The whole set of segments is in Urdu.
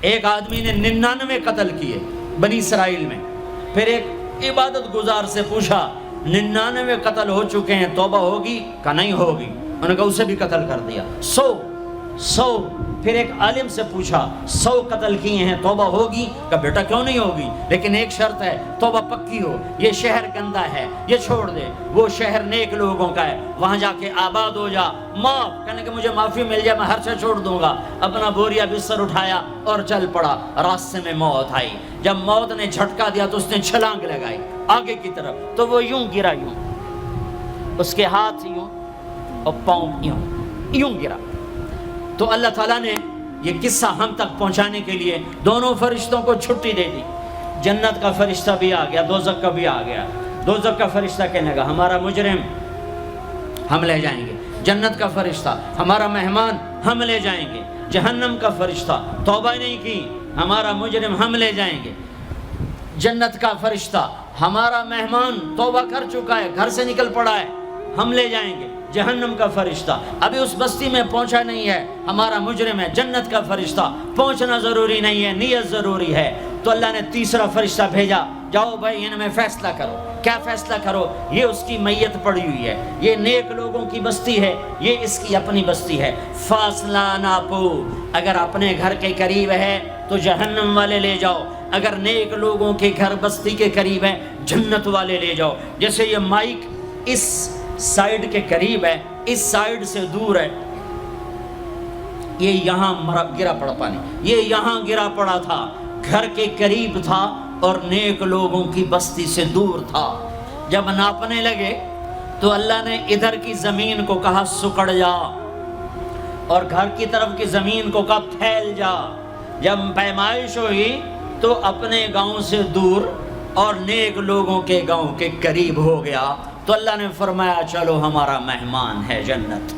ایک آدمی نے 99 قتل کیے بنی اسرائیل میں. پھر ایک عبادت گزار سے پوچھا 99 قتل ہو چکے ہیں، توبہ ہوگی؟ کہ نہیں ہوگی. انہوں نے کہا اسے بھی قتل کر دیا. 100. پھر ایک عالم سے پوچھا 100 قتل کیے ہیں، توبہ ہوگی؟ کہ بیٹا کیوں نہیں ہوگی، لیکن ایک شرط ہے، توبہ پکی ہو. یہ شہر گندا ہے، یہ چھوڑ دے. وہ شہر نیک لوگوں کا ہے، وہاں جا کے آباد ہو جا. معاف کہنے کہ مجھے معافی مل جائے میں ہر چیز چھوڑ دوں گا. اپنا بوریا بستر اٹھایا اور چل پڑا. راستے میں موت آئی. جب موت نے جھٹکا دیا تو اس نے چھلانگ لگائی آگے کی طرف، تو وہ یوں گرا، یوں اس کے ہاتھ یوں اور پاؤں یوں گرا. تو اللہ تعالیٰ نے یہ قصہ ہم تک پہنچانے کے لیے دونوں فرشتوں کو چھٹی دے دی. جنت کا فرشتہ بھی آ گیا، دوزخ کا بھی آ گیا. دوزخ کا فرشتہ کہنے لگا ہمارا مجرم ہم لے جائیں گے. جنت کا فرشتہ ہمارا مہمان ہم لے جائیں گے. جہنم کا فرشتہ توبہ نہیں کی ہمارا مجرم ہم لے جائیں گے. جنت کا فرشتہ ہمارا مہمان توبہ کر چکا ہے، گھر سے نکل پڑا ہے، ہم لے جائیں گے. جہنم کا فرشتہ ابھی اس بستی میں پہنچا نہیں ہے، ہمارا مجرم ہے. جنت کا فرشتہ پہنچنا ضروری نہیں ہے، نیت ضروری ہے. تو اللہ نے تیسرا فرشتہ بھیجا، جاؤ بھائی ان میں فیصلہ کرو. کیا فیصلہ کرو؟ یہ اس کی میت پڑی ہوئی ہے، یہ نیک لوگوں کی بستی ہے، یہ اس کی اپنی بستی ہے. فاصلہ ناپو. اگر اپنے گھر کے قریب ہے تو جہنم والے لے جاؤ، اگر نیک لوگوں کے گھر بستی کے قریب ہے جنت والے لے جاؤ. جیسے یہ مائک اس سائیڈ کے قریب ہے، اس سائیڈ سے دور ہے. یہ یہاں گرا پڑا پانی، یہ یہاں گرا پڑا تھا، گھر کے قریب تھا اور نیک لوگوں کی بستی سے دور تھا. جب ناپنے لگے تو اللہ نے ادھر کی زمین کو کہا سکڑ جا، اور گھر کی طرف کی زمین کو کہا پھیل جا. جب پیمائش ہوئی تو اپنے گاؤں سے دور اور نیک لوگوں کے گاؤں کے قریب ہو گیا. تو اللہ نے فرمایا چلو ہمارا مہمان ہے جنت.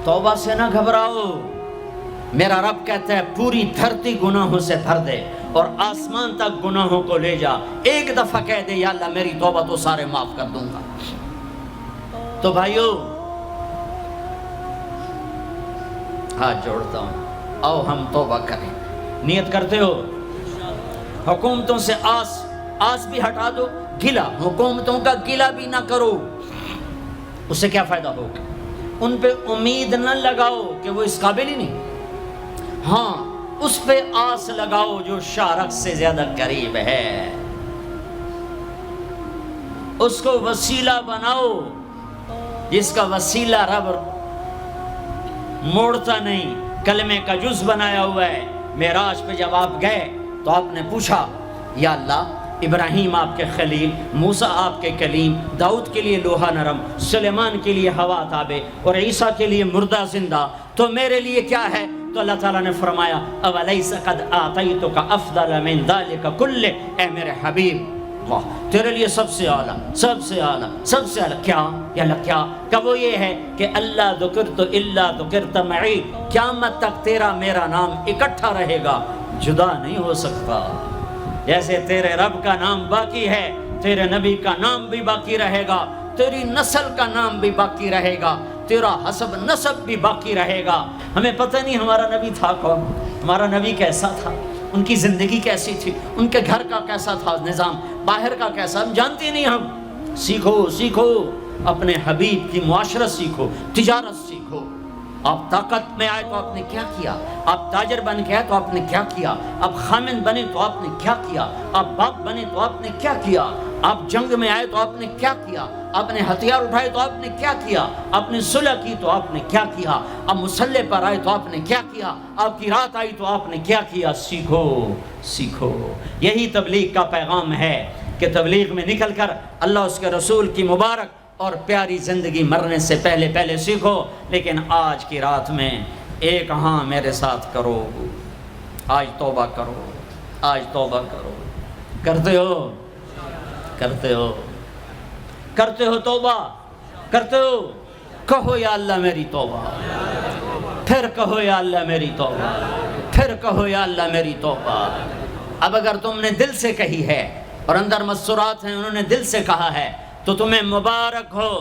توبہ سے نہ گھبراؤ. میرا رب کہتا ہے پوری دھرتی گناہوں سے بھر دے اور آسمان تک گناہوں کو لے جا. ایک دفعہ کہہ دے یا اللہ میری توبہ تو سارے معاف کر دوں گا. تو بھائیو ہاتھ جوڑتا ہوں، آؤ ہم توبہ کریں. نیت کرتے ہو؟ حکومتوں سے آس بھی ہٹا دو، گلا حکومتوں کا گلا بھی نہ کرو. اس سے کیا فائدہ ہوگا؟ ان پہ امید نہ لگاؤ کہ وہ اس قابل ہی نہیں. ہاں اس پہ آس لگاؤ جو شارک سے زیادہ قریب ہے. اس کو وسیلہ بناؤ جس کا وسیلہ رب موڑتا نہیں، کلمے کا جز بنایا ہوا ہے. معراج پہ جب آپ گئے تو آپ نے پوچھا یا اللہ ابراہیم آپ کے خلیل، موسیٰ آپ کے کلیم، داؤد کے لیے لوہا نرم، سلیمان کے لیے ہوا تابع اور عیسیٰ کے لیے مردہ زندہ، تو میرے لیے کیا ہے؟ تو اللہ تعالیٰ نے فرمایا اولیس قد آتیتک افضل من ذلک کلہ، اے میرے حبیب واہ تیرے لیے سب سے اعلیٰ، سب سے اعلیٰ، سب سے اعلیٰ کیا؟ یا اللہ کیا؟ کہ وہ یہ ہے کہ اللہ ذکرت الا ذکرت معی، قیامت تک تیرا میرا نام اکٹھا رہے گا، جدا نہیں ہو سکتا. جیسے تیرے رب کا نام باقی ہے، تیرے نبی کا نام بھی باقی رہے گا، تیری نسل کا نام بھی باقی رہے گا، تیرا حسب نسب بھی باقی رہے گا. ہمیں پتہ نہیں ہمارا نبی تھا کون، ہمارا نبی کیسا تھا، ان کی زندگی کیسی تھی، ان کے گھر کا کیسا تھا نظام، باہر کا کیسا، ہم جانتے نہیں. ہم سیکھو اپنے حبیب کی معاشرت سیکھو، تجارت سیکھو. آپ طاقت میں آئے تو آپ نے کیا کیا، آپ تاجر بن کے آئے تو آپ نے کیا کیا، آپ خامن بنے تو آپ نے کیا کیا، آپ باپ بنے تو آپ نے کیا کیا، آپ جنگ میں آئے تو آپ نے کیا کیا، آپ نے ہتھیار اٹھائے تو آپ نے کیا کیا، آپ نے صلح کی تو آپ نے کیا کیا، آپ مسلح پر آئے تو آپ نے کیا کیا، آپ کی رات آئی تو آپ نے کیا کیا. سیکھو. یہی تبلیغ کا پیغام ہے کہ تبلیغ میں نکل کر اللہ اس کے رسول کی مبارک اور پیاری زندگی مرنے سے پہلے سیکھو. لیکن آج کی رات میں ایک ہاں میرے ساتھ کرو، آج توبہ کرو، آج توبہ کرو. کرتے ہو توبہ کرتے ہو؟ کہو یا اللہ میری توبہ، پھر کہو یا اللہ میری توبہ، پھر کہو یا اللہ میری توبہ. اب اگر تم نے دل سے کہی ہے اور اندر مسرات ہیں انہوں نے دل سے کہا ہے تو تمہیں مبارک ہو.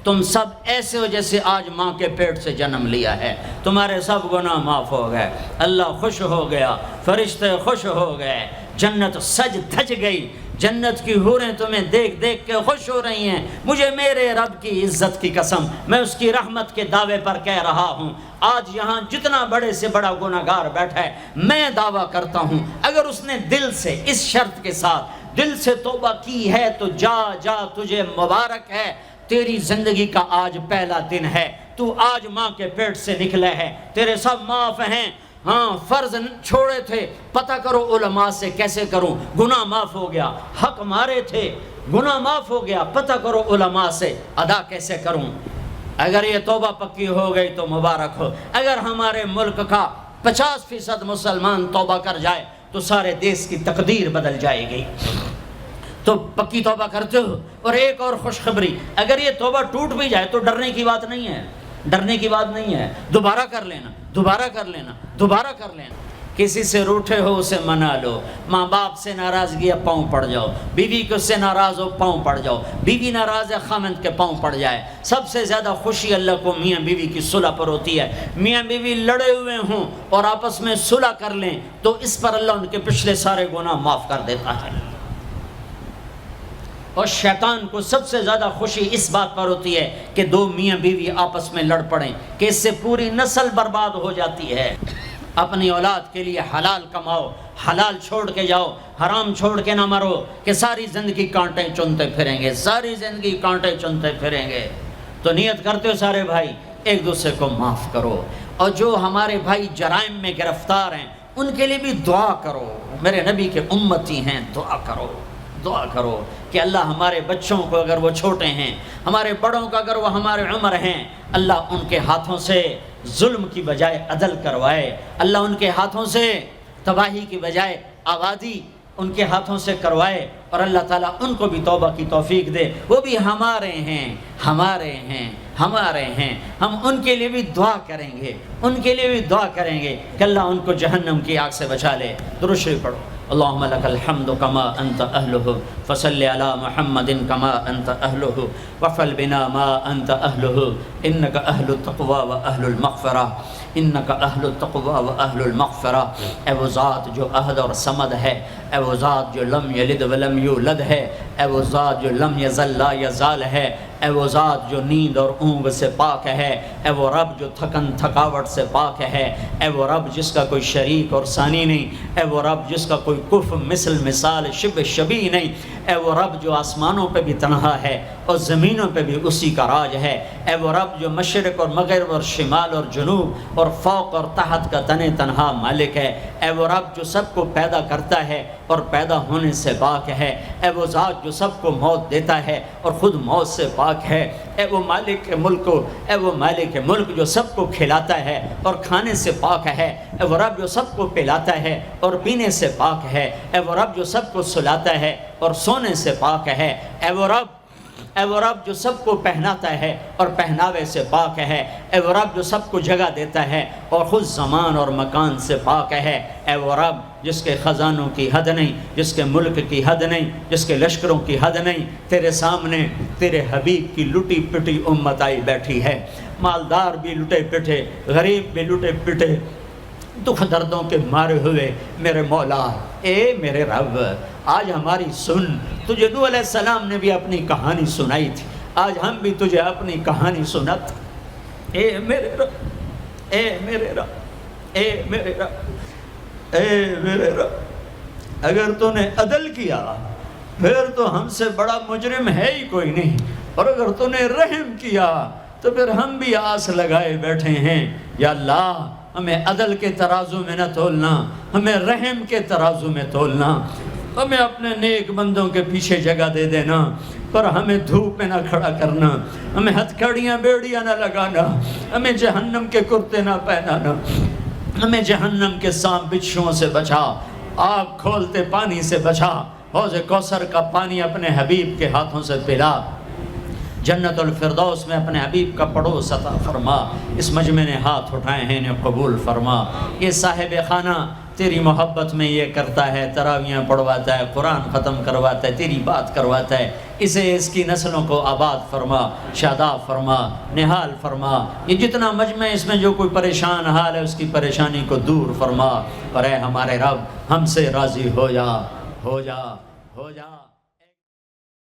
تم سب ایسے ہو جیسے آج ماں کے پیٹ سے جنم لیا ہے، تمہارے سب گناہ معاف ہو گئے، اللہ خوش ہو گیا، فرشتے خوش ہو گئے، جنت سج دھج گئی، جنت کی حوریں تمہیں دیکھ دیکھ کے خوش ہو رہی ہیں۔ مجھے میرے رب کی عزت کی قسم، میں اس کی رحمت کے دعوے پر کہہ رہا ہوں، آج یہاں جتنا بڑے سے بڑا گناہگار بیٹھا ہے، میں دعویٰ کرتا ہوں اگر اس نے دل سے اس شرط کے ساتھ دل سے توبہ کی ہے تو جا جا، تجھے مبارک ہے، تیری زندگی کا آج پہلا دن ہے، تو آج ماں کے پیٹ سے نکلے ہے، تیرے سب معاف ہیں۔ ہاں فرض چھوڑے تھے، پتہ کرو علماء سے کیسے کروں، گناہ معاف ہو گیا، حق مارے تھے، گناہ معاف ہو گیا، پتہ کرو علماء سے ادا کیسے کروں۔ اگر یہ توبہ پکی ہو گئی تو مبارک ہو۔ اگر ہمارے ملک کا 50% مسلمان توبہ کر جائے تو سارے دیش کی تقدیر بدل جائے گی۔ تو پکی توبہ کرتے ہو۔ اور ایک اور خوشخبری، اگر یہ توبہ ٹوٹ بھی جائے تو ڈرنے کی بات نہیں ہے، ڈرنے کی بات نہیں ہے، دوبارہ کر لینا، دوبارہ کر لینا، دوبارہ کر لینا۔ کسی سے روٹھے ہو اسے منا لو، ماں باپ سے ناراضگی ہے پاؤں پڑ جاؤ، بیوی کو سے ناراض ہو پاؤں پڑ جاؤ، بیوی ناراض ہے خامند کے پاؤں پڑ جائے۔ سب سے زیادہ خوشی اللہ کو میاں بیوی کی صلح پر ہوتی ہے۔ میاں بیوی لڑے ہوئے ہوں اور آپس میں صلح کر لیں تو اس پر اللہ ان کے پچھلے سارے گناہ معاف کر دیتا ہے۔ اور شیطان کو سب سے زیادہ خوشی اس بات پر ہوتی ہے کہ دو میاں بیوی آپس میں لڑ پڑیں، کہ اس سے پوری نسل برباد ہو جاتی ہے۔ اپنی اولاد کے لیے حلال کماؤ، حلال چھوڑ کے جاؤ، حرام چھوڑ کے نہ مرو کہ ساری زندگی کانٹے چنتے پھریں گے، ساری زندگی کانٹے چنتے پھریں گے۔ تو نیت کرتے ہو سارے بھائی ایک دوسرے کو معاف کرو، اور جو ہمارے بھائی جرائم میں گرفتار ہیں ان کے لیے بھی دعا کرو، میرے نبی کے امتی ہیں، دعا کرو، دعا کرو کہ اللہ ہمارے بچوں کو اگر وہ چھوٹے ہیں، ہمارے بڑوں کا اگر وہ ہمارے عمر ہیں، اللہ ان کے ہاتھوں سے ظلم کی بجائے عدل کروائے، اللہ ان کے ہاتھوں سے تباہی کی بجائے آبادی ان کے ہاتھوں سے کروائے، اور اللہ تعالیٰ ان کو بھی توبہ کی توفیق دے۔ وہ بھی ہمارے ہیں، ہمارے ہیں، ہمارے ہیں، ہم ان کے لیے بھی دعا کریں گے، ان کے لیے بھی دعا کریں گے کہ اللہ ان کو جہنم کی آگ سے بچا لے۔ درود شریف پڑھو۔ اللہم لک الحمد کما انت اہلہ فصلی علی محمد کما انت اہلہ وفعل بنا ما انت اہلہ انک اہل التقوی و اہل المغفرہ، انک اہل التقوی و اہل المغفرہ۔ اے وہ ذات جو احد اور صمد ہے، اے وہ ذات جو لم یلد ولم یولد ہے، اے وہ ذات جو لم یزل لا یزال ہے، اے وہ ذات جو نیند اور اونگ سے پاک ہے، اے وہ رب جو تھکن تھکاوٹ سے پاک ہے، اے وہ رب جس کا کوئی شریک اور ثانی نہیں، اے وہ رب جس کا کوئی کف مثل مثال شبہ شبیہ نہیں، اے وہ رب جو آسمانوں پہ بھی تنہا ہے اور زمینوں پہ بھی اسی کا راج ہے، اے وہ رب جو مشرق اور مغرب اور شمال اور جنوب اور فوق اور تحت کا تنہا مالک ہے، اے وہ رب جو سب کو پیدا کرتا ہے اور پیدا ہونے سے پاک ہے، اے وہ ذات جو سب کو موت دیتا ہے اور خود موت سے پاک ہے، اے وہ مالک ملک، اے وہ مالک ملک جو سب کو کھلاتا ہے اور کھانے سے پاک ہے، اے وہ رب جو سب کو پلاتا ہے اور پینے سے پاک ہے، اے وہ رب جو سب کو سلاتا ہے اور سونے سے پاک ہے، اے وہ رب جو سب کو پہناتا ہے اور پہناوے سے پاک ہے، اے وہ رب جو سب کو جگہ دیتا ہے اور خود زمان اور مکان سے پاک ہے، اے وہ رب جس کے خزانوں کی حد نہیں، جس کے ملک کی حد نہیں، جس کے لشکروں کی حد نہیں، تیرے سامنے تیرے حبیب کی لٹی پٹی امت آئی بیٹھی ہے، مالدار بھی لٹے پٹے، غریب بھی لٹے پٹے، دکھ دردوں کے مارے ہوئے میرے مولا، اے میرے رب آج ہماری سن۔ تجھے نوح علیہ السلام نے بھی اپنی کہانی سنائی تھی، آج ہم بھی تجھے اپنی کہانی سنات۔ اے میرے رب، اے میرے رب، اے میرے رب، اے میرے رب، اگر تو نے عدل کیا پھر تو ہم سے بڑا مجرم ہے ہی کوئی نہیں، اور اگر تو نے رحم کیا تو پھر ہم بھی آس لگائے بیٹھے ہیں۔ یا اللہ ہمیں عدل کے ترازو میں نہ تولنا، ہمیں رحم کے ترازو میں تولنا، ہمیں اپنے نیک بندوں کے پیچھے جگہ دے دینا، پر ہمیں دھوپ میں نہ کھڑا کرنا، ہمیں ہتھکڑیاں بیڑیاں نہ لگانا، ہمیں جہنم کے کرتے نہ پہنانا، ہمیں جہنم کے سانپ بچھوؤں سے بچا، آگ کھولتے پانی سے بچا، حوض کوثر کا پانی اپنے حبیب کے ہاتھوں سے پلا، جنت الفردوس میں اپنے حبیب کا پڑوس عطا فرما، اس مجمع نے ہاتھ اٹھائے ہیں انہیں قبول فرما، یہ صاحب خانہ تیری محبت میں یہ کرتا ہے، تراویاں پڑھواتا ہے، قرآن ختم کرواتا ہے، تیری بات کرواتا ہے، اسے اس کی نسلوں کو آباد فرما، شاداب فرما، نحال فرما، یہ جتنا مجمع اس میں جو کوئی پریشان حال ہے اس کی پریشانی کو دور فرما، اور اے ہمارے رب ہم سے راضی ہو جا، ہو جا، ہو جا۔